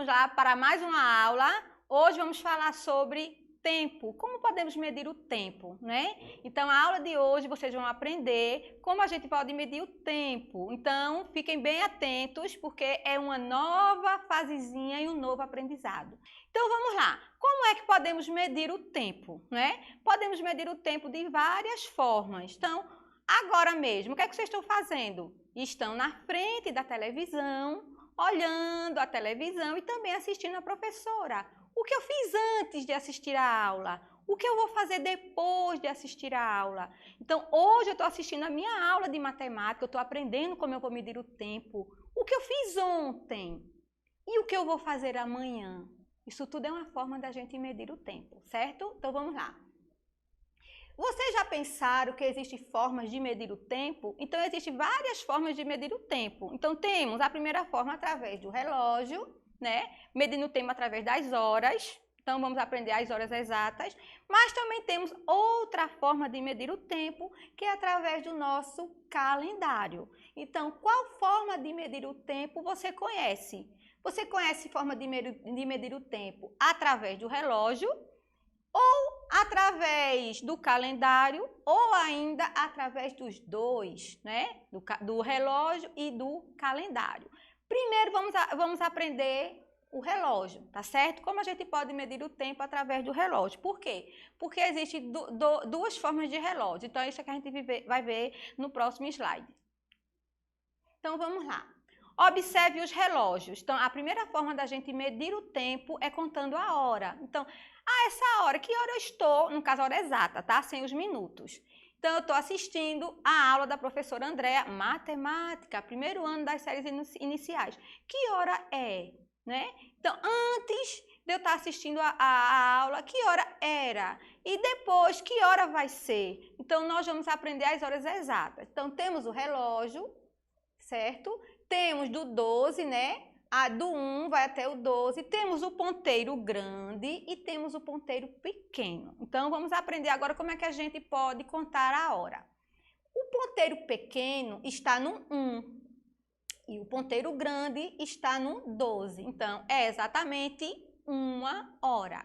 vamos lá para mais uma aula. Hoje vamos falar sobre tempo. Como podemos medir o tempo, né? Então, a aula de hoje vocês vão aprender como a gente pode medir o tempo. Então, fiquem bem atentos, porque é uma nova fasezinha e um novo aprendizado. Então, vamos lá. Como é que podemos medir o tempo, né? Podemos medir o tempo de várias formas. Então, agora mesmo, o que é que vocês estão fazendo? Estão na frente da televisão, olhando a televisão e também assistindo a professora. O que eu fiz antes de assistir a aula? O que eu vou fazer depois de assistir a aula? Então, hoje eu estou assistindo a minha aula de matemática, eu estou aprendendo como eu vou medir o tempo. O que eu fiz ontem? E o que eu vou fazer amanhã? Isso tudo é uma forma da gente medir o tempo, certo? Então, vamos lá. Vocês já pensaram que existem formas de medir o tempo? Então, existem várias formas de medir o tempo. Então, temos a primeira forma através do relógio, né? Medindo o tempo através das horas. Então, vamos aprender as horas exatas. Mas também temos outra forma de medir o tempo, que é através do nosso calendário. Então, qual forma de medir o tempo você conhece? Você conhece forma de medir o tempo através do relógio, ou através do calendário, ou ainda através dos dois, né? Do relógio e do calendário. Primeiro, vamos aprender o relógio, tá certo? Como a gente pode medir o tempo através do relógio. Por quê? Porque existem duas formas de relógio. Então, isso é que a gente vai ver no próximo slide. Então, vamos lá. Observe os relógios. Então, a primeira forma da gente medir o tempo é contando a hora. Então, essa hora, que hora eu estou? No caso, a hora exata, tá? Sem os minutos. Então, eu estou assistindo a aula da professora Andréa, matemática, primeiro ano das séries iniciais. Que hora é? Né? Então, antes de eu estar assistindo a aula, que hora era? E depois, que hora vai ser? Então, nós vamos aprender as horas exatas. Então, temos o relógio, certo? Temos do 12, né? Do 1 vai até o 12. Temos o ponteiro grande e temos o ponteiro pequeno. Então, vamos aprender agora como é que a gente pode contar a hora. O ponteiro pequeno está no 1 e o ponteiro grande está no 12. Então, é exatamente 1 hora.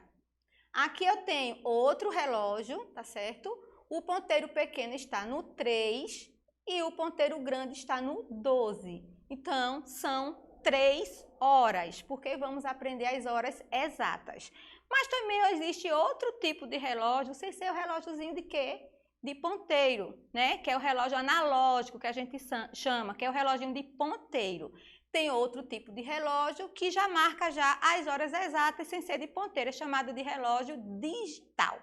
Aqui eu tenho outro relógio, tá certo? O ponteiro pequeno está no 3 e o ponteiro grande está no 12. Então, são 3 horas, porque vamos aprender as horas exatas. Mas também existe outro tipo de relógio, sem ser o relógiozinho de quê? De ponteiro, né? Que é o relógio analógico, que a gente chama, que é o reloginho de ponteiro. Tem outro tipo de relógio que já marca já as horas exatas sem ser de ponteiro, é chamado de relógio digital.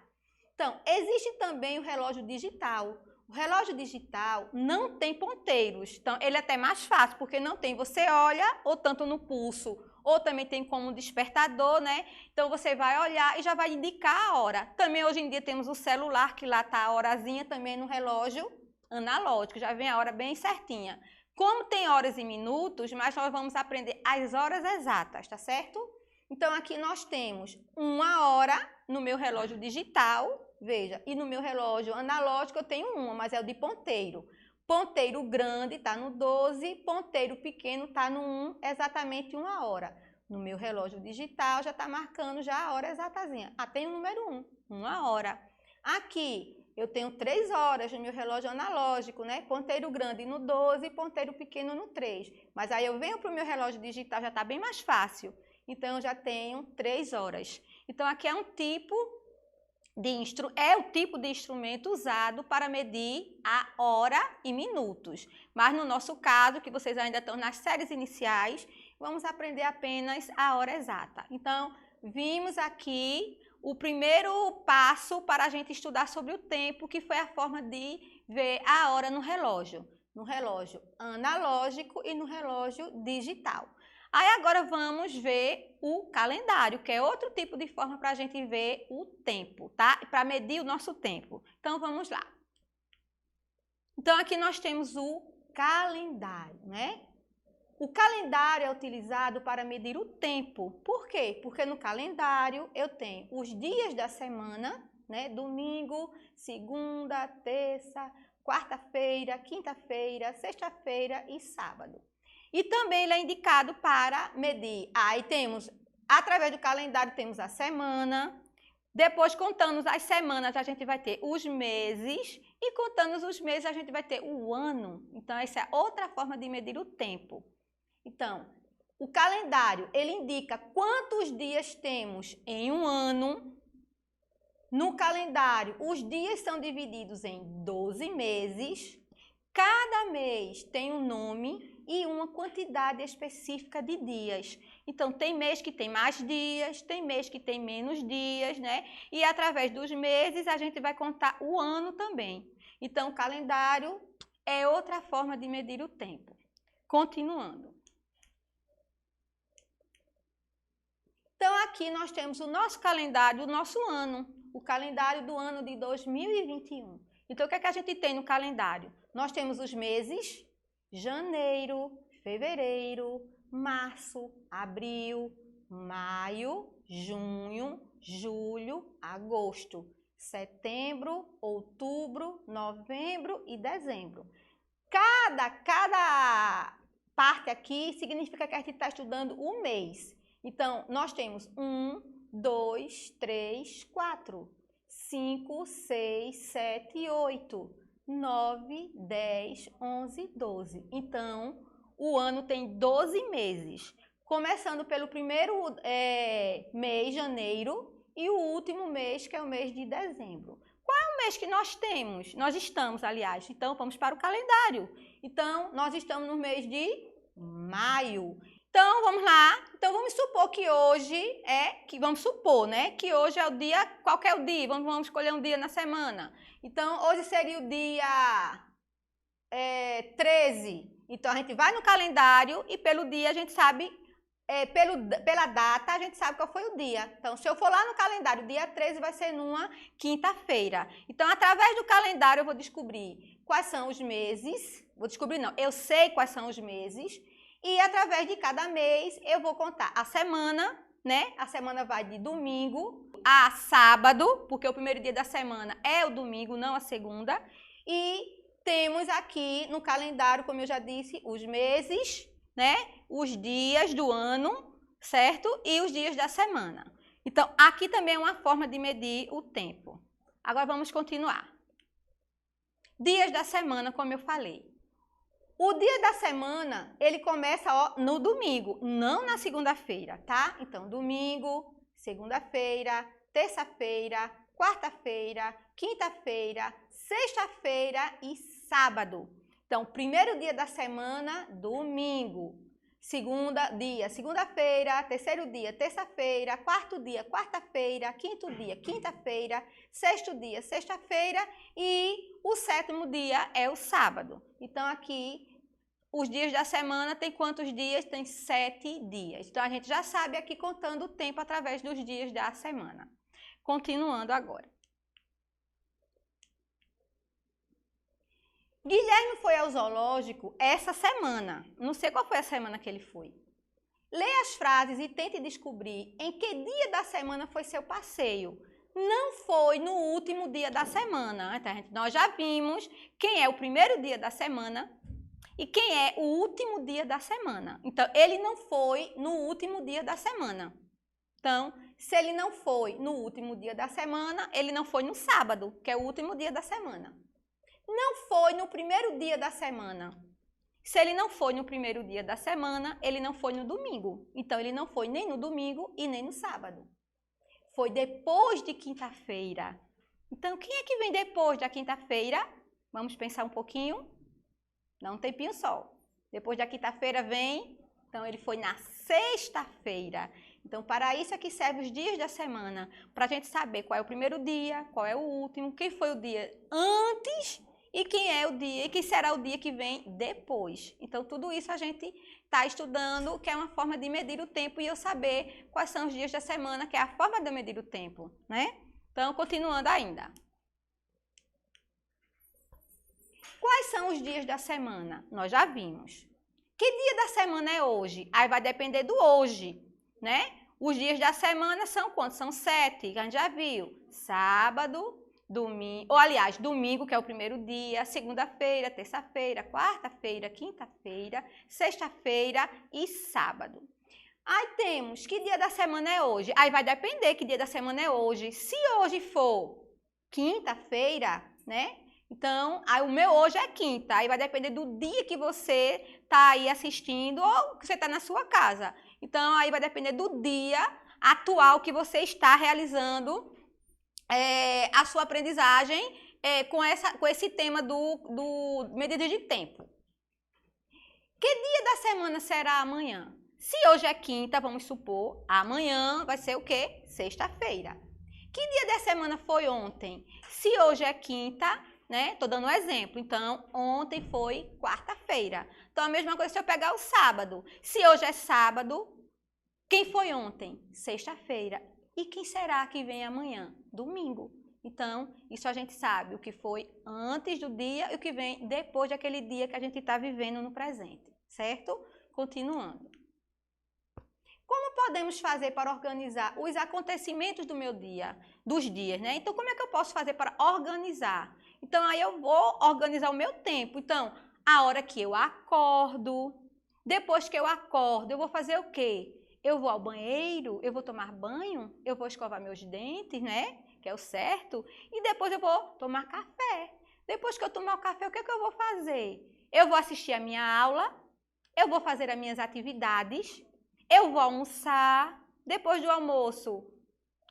Então, existe também o relógio digital. O relógio digital não tem ponteiros, então ele é até mais fácil, porque não tem, você olha, ou tanto no pulso, ou também tem como despertador, né? Então você vai olhar e já vai indicar a hora. Também hoje em dia temos o celular, que lá está a horazinha também no relógio analógico, já vem a hora bem certinha. Como tem horas e minutos, mas nós vamos aprender as horas exatas, tá certo? Então aqui nós temos 1 hora no meu relógio digital, veja, e no meu relógio analógico eu tenho 1, mas é o de ponteiro. Ponteiro grande está no 12, ponteiro pequeno está no 1, exatamente 1 hora. No meu relógio digital já está marcando já a hora exatazinha. Tem o número 1, 1 hora. Aqui eu tenho 3 horas no meu relógio analógico, né? Ponteiro grande no 12, ponteiro pequeno no 3. Mas aí eu venho para o meu relógio digital, já está bem mais fácil. Então, eu já tenho 3 horas. Então, aqui é o tipo de instrumento usado para medir a hora e minutos. Mas no nosso caso, que vocês ainda estão nas séries iniciais, vamos aprender apenas a hora exata. Então, vimos aqui o primeiro passo para a gente estudar sobre o tempo, que foi a forma de ver a hora no relógio analógico e no relógio digital. Aí agora vamos ver o calendário, que é outro tipo de forma para a gente ver o tempo, tá? Para medir o nosso tempo. Então, vamos lá. Então, aqui nós temos o calendário, né? O calendário é utilizado para medir o tempo. Por quê? Porque no calendário eu tenho os dias da semana, né? Domingo, segunda, terça, quarta-feira, quinta-feira, sexta-feira e sábado. E também ele é indicado para medir. Aí temos Através do calendário temos a semana. Depois, contando as semanas, a gente vai ter os meses. E contando os meses, a gente vai ter o ano. Então, essa é outra forma de medir o tempo. Então, o calendário, ele indica quantos dias temos em um ano. No calendário, os dias são divididos em 12 meses. Cada mês tem um nome e uma quantidade específica de dias. Então, tem mês que tem mais dias, tem mês que tem menos dias, né? E através dos meses, a gente vai contar o ano também. Então, o calendário é outra forma de medir o tempo. Continuando. Então, aqui nós temos o nosso calendário, o nosso ano. O calendário do ano de 2021. Então, o que é que a gente tem no calendário? Nós temos os meses janeiro, fevereiro, março, abril, maio, junho, julho, agosto, setembro, outubro, novembro e dezembro. Cada parte aqui significa que a gente está estudando o mês. Então, nós temos 1, 2, 3, 4, 5, 6, 7, 8, 9, 10, 11, 12. Então, o ano tem 12 meses, começando pelo primeiro mês, janeiro, e o último mês, que é o mês de dezembro. Qual é o mês que nós temos? Nós estamos, aliás, então vamos para o calendário. Então, nós estamos no mês de maio. Então, vamos lá. Então, vamos supor que hoje vamos supor, né, que hoje é o dia, qual que é o dia? Vamos escolher um dia na semana. Então, hoje seria o dia 13. Então, a gente vai no calendário e pelo dia a gente sabe, pela data a gente sabe qual foi o dia. Então, se eu for lá no calendário, dia 13 vai ser numa quinta-feira. Então, através do calendário eu vou descobrir quais são os meses. Vou descobrir não, eu sei quais são os meses. E através de cada mês eu vou contar a semana, né? A semana vai de domingo a sábado, porque o primeiro dia da semana é o domingo, não a segunda. E temos aqui no calendário, como eu já disse, os meses, né? Os dias do ano, certo? E os dias da semana. Então, aqui também é uma forma de medir o tempo. Agora vamos continuar. Dias da semana, como eu falei. O dia da semana, ele começa no domingo, não na segunda-feira, tá? Então, domingo, segunda-feira, terça-feira, quarta-feira, quinta-feira, sexta-feira e sábado. Então, primeiro dia da semana, domingo. Segunda-feira, terceiro dia, terça-feira, quarto dia, quarta-feira, quinto dia, quinta-feira, sexto dia, sexta-feira e o sétimo dia é o sábado. Então, aqui, os dias da semana tem quantos dias? Tem 7 dias. Então, a gente já sabe aqui contando o tempo através dos dias da semana. Continuando agora. Guilherme foi ao zoológico essa semana. Não sei qual foi a semana que ele foi. Leia as frases e tente descobrir em que dia da semana foi seu passeio. Não foi no último dia da semana. Então, nós já vimos quem é o primeiro dia da semana e quem é o último dia da semana. Então, ele não foi no último dia da semana. Então, se ele não foi no último dia da semana, ele não foi no sábado, que é o último dia da semana. Não foi no primeiro dia da semana. Se ele não foi no primeiro dia da semana, ele não foi no domingo. Então, ele não foi nem no domingo e nem no sábado. Foi depois de quinta-feira. Então, quem é que vem depois da quinta-feira? Vamos pensar um pouquinho. Dá um tempinho só. Depois da quinta-feira vem, então ele foi na sexta-feira. Então, para isso é que servem os dias da semana, para a gente saber qual é o primeiro dia, qual é o último, quem foi o dia antes e quem é o dia, e quem será o dia que vem depois. Então, tudo isso a gente está estudando, que é uma forma de medir o tempo e eu saber quais são os dias da semana, que é a forma de medir o tempo, né? Então, continuando ainda. Quais são os dias da semana? Nós já vimos. Que dia da semana é hoje? Aí vai depender do hoje, né? Os dias da semana são quantos? São 7, que a gente já viu. Sábado, domingo, ou aliás, domingo, que é o primeiro dia, segunda-feira, terça-feira, quarta-feira, quinta-feira, sexta-feira e sábado. Aí temos, que dia da semana é hoje? Aí vai depender que dia da semana é hoje. Se hoje for quinta-feira, né? Então, aí o meu hoje é quinta. Aí vai depender do dia que você está aí assistindo ou que você está na sua casa. Então, aí vai depender do dia atual que você está realizando a sua aprendizagem com esse tema do medida de tempo. Que dia da semana será amanhã? Se hoje é quinta, vamos supor, amanhã vai ser o quê? Sexta-feira. Que dia da semana foi ontem? Se hoje é quinta, né? Tô dando um exemplo. Então, ontem foi quarta-feira. Então, a mesma coisa se eu pegar o sábado. Se hoje é sábado, quem foi ontem? Sexta-feira. E quem será que vem amanhã? Domingo. Então, isso a gente sabe, o que foi antes do dia e o que vem depois daquele dia que a gente está vivendo no presente, certo? Continuando. Como podemos fazer para organizar os acontecimentos do meu dia, dos dias, né? Então, como é que eu posso fazer para organizar? Então, aí eu vou organizar o meu tempo. Então, a hora que eu acordo, depois que eu acordo, eu vou fazer o quê? Eu vou ao banheiro, eu vou tomar banho, eu vou escovar meus dentes, né? Que é o certo. E depois eu vou tomar café. Depois que eu tomar o café, o que é que eu vou fazer? Eu vou assistir a minha aula, eu vou fazer as minhas atividades, eu vou almoçar, depois do almoço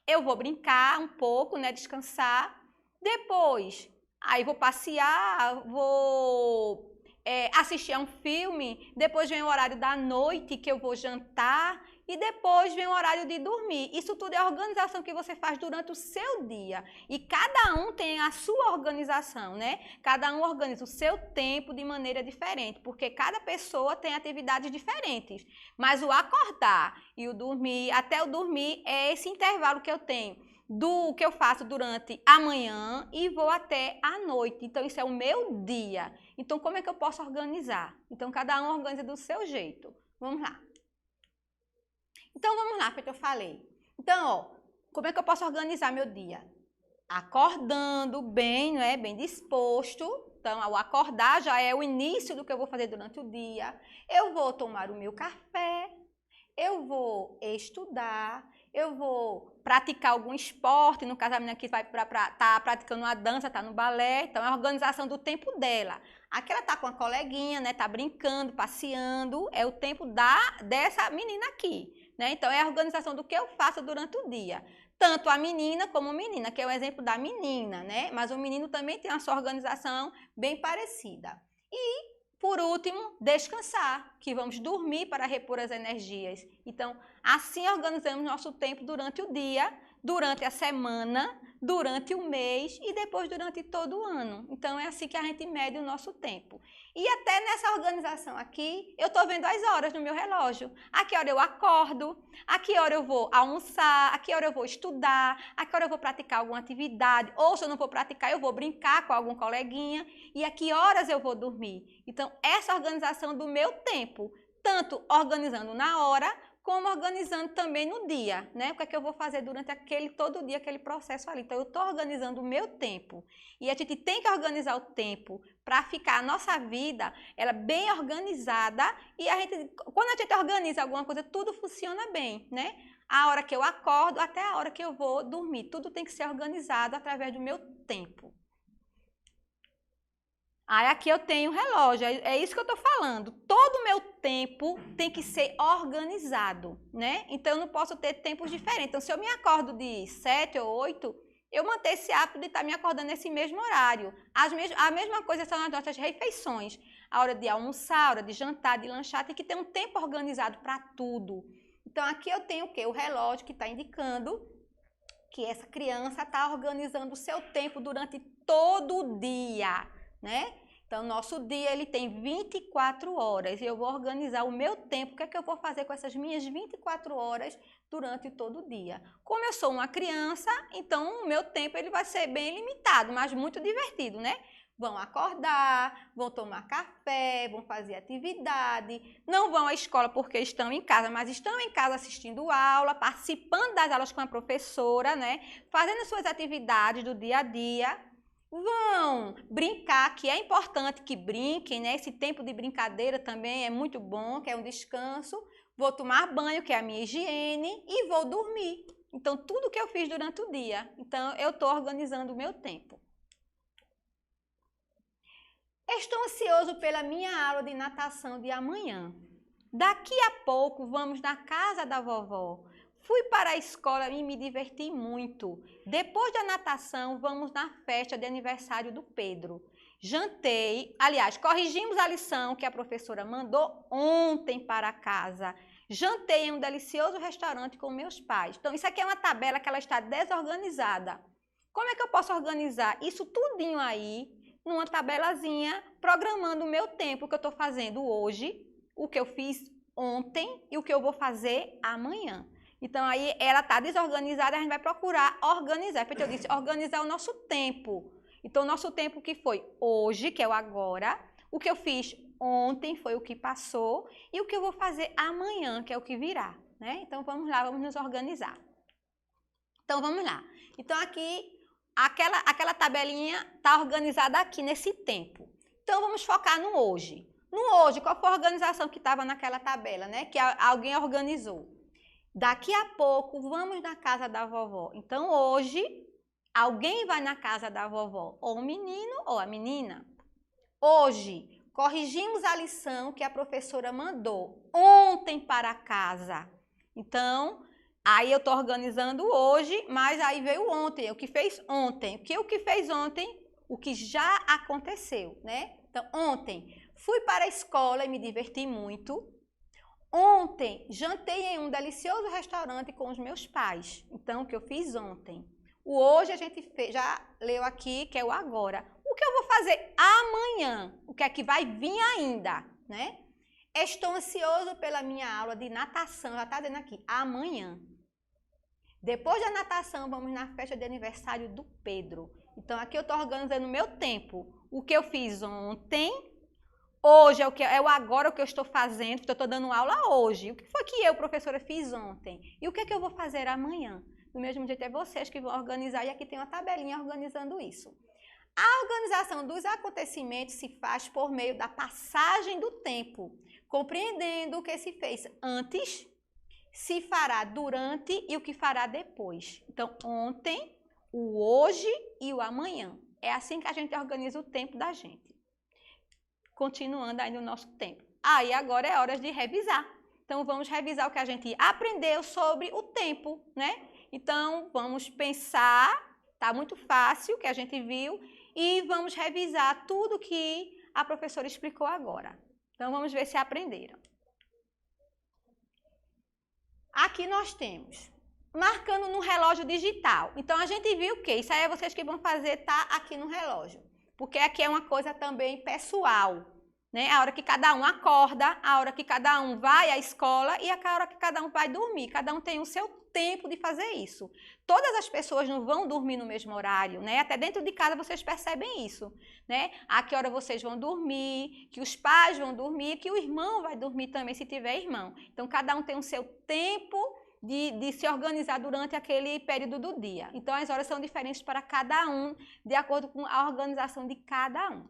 eu vou brincar um pouco, né, descansar, depois aí vou passear, vou assistir a um filme, depois vem o horário da noite que eu vou jantar e depois vem o horário de dormir. Isso tudo é a organização que você faz durante o seu dia e cada um tem a sua organização, né? Cada um organiza o seu tempo de maneira diferente, porque cada pessoa tem atividades diferentes. Mas o acordar e o dormir, até o dormir, é esse intervalo que eu tenho do que eu faço durante a manhã e vou até a noite. Então, isso é o meu dia. Então, como é que eu posso organizar? Então, cada um organiza do seu jeito. Vamos lá. Então, vamos lá, feito eu falei. Então, ó, como é que eu posso organizar meu dia? Acordando bem, não é? Bem disposto. Então, ao acordar já é o início do que eu vou fazer durante o dia. Eu vou tomar o meu café, eu vou estudar, eu vou praticar algum esporte, no caso a menina que vai tá praticando uma dança, tá no balé, então é a organização do tempo dela. Aqui ela tá com a coleguinha, né, tá brincando, passeando, é o tempo dessa menina aqui, né? Então é a organização do que eu faço durante o dia. Tanto a menina como o menino, que é o exemplo da menina, né? Mas o menino também tem a sua organização bem parecida. E por último, descansar, que vamos dormir para repor as energias. Então, assim organizamos nosso tempo durante o dia, durante a semana, durante o mês e depois durante todo o ano. Então, é assim que a gente mede o nosso tempo. E até nessa organização aqui, eu estou vendo as horas no meu relógio. A que hora eu acordo, a que hora eu vou almoçar, a que hora eu vou estudar, a que hora eu vou praticar alguma atividade, ou se eu não vou praticar, eu vou brincar com algum coleguinha, e a que horas eu vou dormir. Então, essa organização do meu tempo, tanto organizando na hora, como organizando também no dia, né? O que é que eu vou fazer durante todo o dia, aquele processo ali. Então, eu estou organizando o meu tempo. E a gente tem que organizar o tempo para ficar a nossa vida ela bem organizada e quando a gente organiza alguma coisa, tudo funciona bem, né? A hora que eu acordo até a hora que eu vou dormir, tudo tem que ser organizado através do meu tempo. Aí aqui eu tenho o relógio, é isso que eu estou falando. Todo o meu tempo tem que ser organizado, né? Então, eu não posso ter tempos diferentes. Então, se eu me acordo de 7 ou 8, eu manter esse hábito de estar me acordando nesse mesmo horário. A mesma coisa são as nossas refeições. A hora de almoçar, a hora de jantar, de lanchar, tem que ter um tempo organizado para tudo. Então, aqui eu tenho o quê? O relógio que está indicando que essa criança está organizando o seu tempo durante todo o dia, né? Então, nosso dia ele tem 24 horas e eu vou organizar o meu tempo. O que é que eu vou fazer com essas minhas 24 horas durante todo o dia? Como eu sou uma criança, então o meu tempo ele vai ser bem limitado, mas muito divertido, né? Vão acordar, vão tomar café, vão fazer atividade, não vão à escola porque estão em casa, mas estão em casa assistindo aula, participando das aulas com a professora, né? Fazendo suas atividades do dia a dia. Vão brincar, que é importante que brinquem, né? Esse tempo de brincadeira também é muito bom, que é um descanso. vou tomar banho, que é a minha higiene, e vou dormir. Então, tudo que eu fiz durante o dia. Então, eu estou organizando o meu tempo. Estou ansioso pela minha aula de natação de amanhã. Daqui a pouco vamos na casa da vovó. Fui para a escola e me diverti muito. Depois da natação, vamos na festa de aniversário do Pedro. Jantei, aliás, corrigimos a lição que a professora mandou ontem para casa. Jantei em um delicioso restaurante com meus pais. Então, isso aqui é uma tabela que ela está desorganizada. Como é que eu posso organizar isso tudinho aí numa tabelazinha, programando o meu tempo, o que eu estou fazendo hoje, o que eu fiz ontem e o que eu vou fazer amanhã. Então, aí ela está desorganizada, a gente vai procurar organizar. Porque eu disse, organizar o nosso tempo. Então, o nosso tempo que foi hoje, que é o agora, o que eu fiz ontem foi o que passou e o que eu vou fazer amanhã, que é o que virá, né? Então, vamos lá, vamos nos organizar. Então, vamos lá. Então, aqui, aquela tabelinha está organizada aqui nesse tempo. Então, vamos focar no hoje. No hoje, qual foi a organização que estava naquela tabela, né? Que alguém organizou. Daqui a pouco, vamos na casa da vovó. Então, hoje, alguém vai na casa da vovó, ou o menino ou a menina. Hoje, corrigimos a lição que a professora mandou ontem para casa. Então, aí eu estou organizando hoje, mas aí veio ontem, o que fez ontem. O que fez ontem? O que já aconteceu, né? Então, ontem, fui para a escola e me diverti muito. Ontem, jantei em um delicioso restaurante com os meus pais. Então, o que eu fiz ontem? O hoje a gente já leu aqui, que é o agora. O que eu vou fazer amanhã? O que é que vai vir ainda, né? Estou ansioso pela minha aula de natação. Já está dizendo aqui, amanhã. Depois da natação, vamos na festa de aniversário do Pedro. Então, aqui eu estou organizando o meu tempo. O que eu fiz ontem... Hoje é o agora o que eu estou fazendo, porque eu estou dando aula hoje. O que foi que eu, professora, fiz ontem? E o que é que eu vou fazer amanhã? Do mesmo jeito é vocês que vão organizar, e aqui tem uma tabelinha organizando isso. A organização dos acontecimentos se faz por meio da passagem do tempo, compreendendo o que se fez antes, se fará durante e o que fará depois. Então, ontem, o hoje e o amanhã. É assim que a gente organiza o tempo da gente. Continuando aí no nosso tempo. Aí agora é hora de revisar. Então, vamos revisar o que a gente aprendeu sobre o tempo, né? Então, vamos pensar, tá muito fácil o que a gente viu, e vamos revisar tudo que a professora explicou agora. Então, vamos ver se aprenderam. Aqui nós temos, marcando no relógio digital. Então, a gente viu o quê? Isso aí é vocês que vão fazer, tá aqui no relógio. Porque aqui é uma coisa também pessoal, né? A hora que cada um acorda, a hora que cada um vai à escola e a hora que cada um vai dormir. Cada um tem o seu tempo de fazer isso. Todas as pessoas não vão dormir no mesmo horário, né? Até dentro de casa vocês percebem isso, né? A que hora vocês vão dormir, que os pais vão dormir, que o irmão vai dormir também, se tiver irmão. Então, cada um tem o seu tempo de se organizar durante aquele período do dia. Então, as horas são diferentes para cada um, de acordo com a organização de cada um.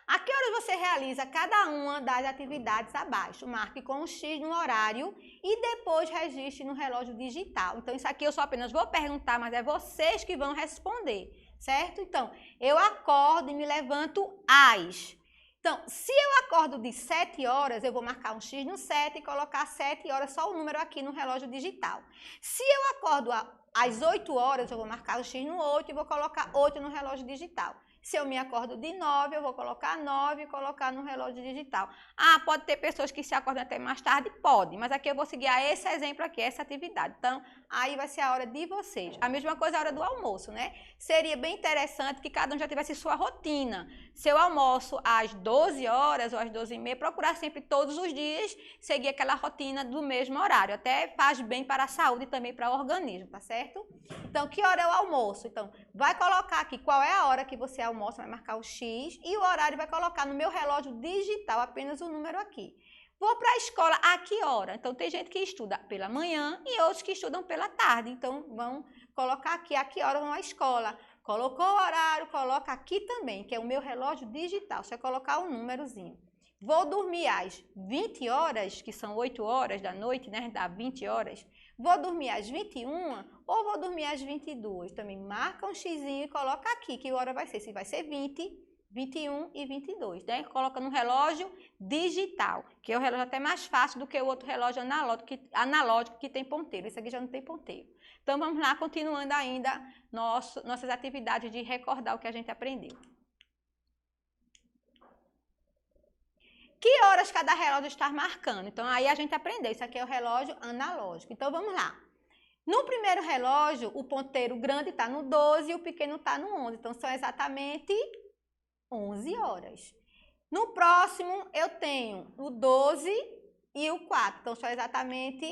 A que horas você realiza cada uma das atividades abaixo? Marque com um X no horário e depois registre no relógio digital. Então, isso aqui eu só apenas vou perguntar, mas é vocês que vão responder, certo? Então, eu acordo e me levanto às... Então, se eu acordo de 7 horas, eu vou marcar um X no 7 e colocar 7 horas, só o número aqui no relógio digital. Se eu acordo às 8 horas, eu vou marcar o X no 8 e vou colocar 8 no relógio digital. Se eu me acordo de 9, eu vou colocar 9 e colocar no relógio digital. Ah, pode ter pessoas que se acordam até mais tarde? Pode, mas aqui eu vou seguir esse exemplo aqui, essa atividade. Então, aí vai ser a hora de vocês. A mesma coisa a hora do almoço, né? Seria bem interessante que cada um já tivesse sua rotina. Se eu almoço às 12 horas ou às 12h30, procurar sempre todos os dias seguir aquela rotina do mesmo horário. Até faz bem para a saúde e também para o organismo, tá certo? Então, que hora é o almoço? Então, vai colocar aqui qual é a hora que você almoça, vai marcar o X e o horário vai colocar no meu relógio digital apenas o número aqui. Vou para a escola a que hora? Então, tem gente que estuda pela manhã e outros que estudam pela tarde. Então, vão colocar aqui a que hora vão à escola. Colocou o horário, coloca aqui também, que é o meu relógio digital. Só colocar um númerozinho. Vou dormir às 20 horas, que são 8 horas da noite, né? Dá 20 horas. Vou dormir às 21 ou vou dormir às 22? Também marca um xizinho e coloca aqui que hora vai ser. Se vai ser 20, 21 e 22, né? Coloca no relógio digital, que é o relógio até mais fácil do que o outro relógio analógico que tem ponteiro. Esse aqui já não tem ponteiro. Então, vamos lá, continuando ainda nossas atividades de recordar o que a gente aprendeu. Que horas cada relógio está marcando? Então, aí a gente aprendeu. Isso aqui é o relógio analógico. Então, vamos lá. No primeiro relógio, o ponteiro grande está no 12 e o pequeno está no 11. Então, são exatamente 11 horas. No próximo, eu tenho o 12 e o 4. Então, são exatamente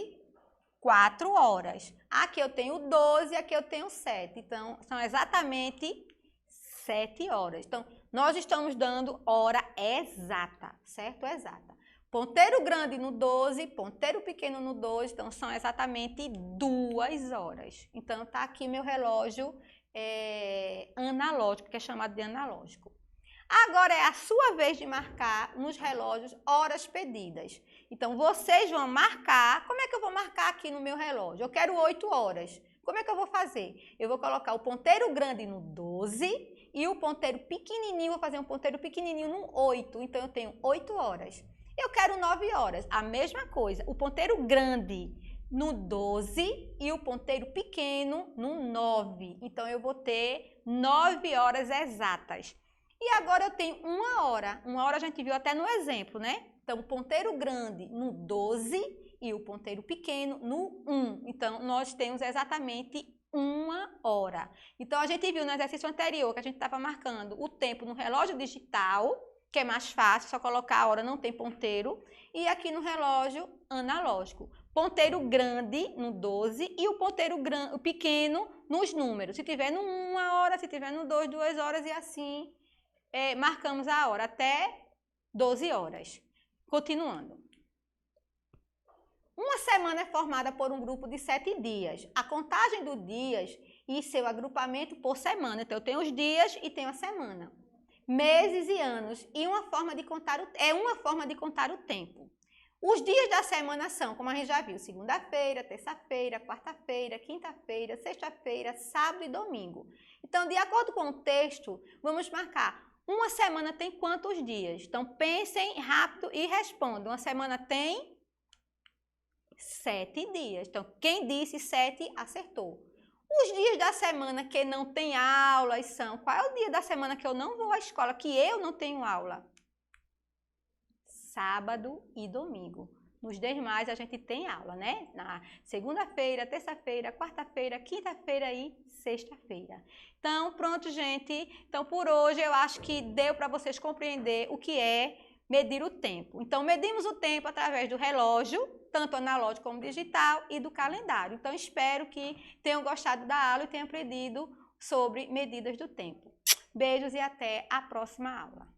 4 horas. Aqui eu tenho o 12 e aqui eu tenho o 7. Então, são exatamente 7 horas. Então, nós estamos dando hora exata, certo? Exata. Ponteiro grande no 12, ponteiro pequeno no 12, então são exatamente 2 horas. Então, tá aqui meu relógio analógico, que é chamado de analógico. Agora é a sua vez de marcar nos relógios horas pedidas. Então, vocês vão marcar. Como é que eu vou marcar aqui no meu relógio? Eu quero 8 horas. Como é que eu vou fazer? Eu vou colocar o ponteiro grande no 12 e o ponteiro pequenininho, vou fazer um ponteiro pequenininho no 8. Então, eu tenho 8 horas. Eu quero 9 horas. A mesma coisa. O ponteiro grande no 12 e o ponteiro pequeno no 9. Então, eu vou ter 9 horas exatas. E agora eu tenho 1 hora. 1 hora a gente viu até no exemplo, né? Então, o ponteiro grande no 12 e o ponteiro pequeno no 1. Então, nós temos exatamente 1 hora. Então, a gente viu no exercício anterior que a gente estava marcando o tempo no relógio digital, que é mais fácil, só colocar a hora, não tem ponteiro. E aqui no relógio analógico. Ponteiro grande no 12 e o ponteiro pequeno nos números. Se tiver no 1 hora, se tiver no 2, 2 horas e assim marcamos a hora até 12 horas. Continuando. Uma semana é formada por um grupo de 7 dias. A contagem dos dias e seu agrupamento por semana. Então, eu tenho os dias e tenho a semana. Meses e anos. E uma forma de contar o tempo. Os dias da semana são, como a gente já viu, segunda-feira, terça-feira, quarta-feira, quinta-feira, sexta-feira, sábado e domingo. Então, de acordo com o texto, vamos marcar. Uma semana tem quantos dias? Então, pensem rápido e respondam. Uma semana tem 7 dias. Então, quem disse 7 acertou. Os dias da semana que não tem aulas são... Qual é o dia da semana que eu não vou à escola, que eu não tenho aula? Sábado e domingo. Nos demais a gente tem aula, né? Na segunda-feira, terça-feira, quarta-feira, quinta-feira e sexta-feira. Então, pronto, gente. Então, por hoje eu acho que deu para vocês compreender o que é medir o tempo. Então, medimos o tempo através do relógio, tanto analógico como digital, e do calendário. Então, espero que tenham gostado da aula e tenham aprendido sobre medidas do tempo. Beijos e até a próxima aula.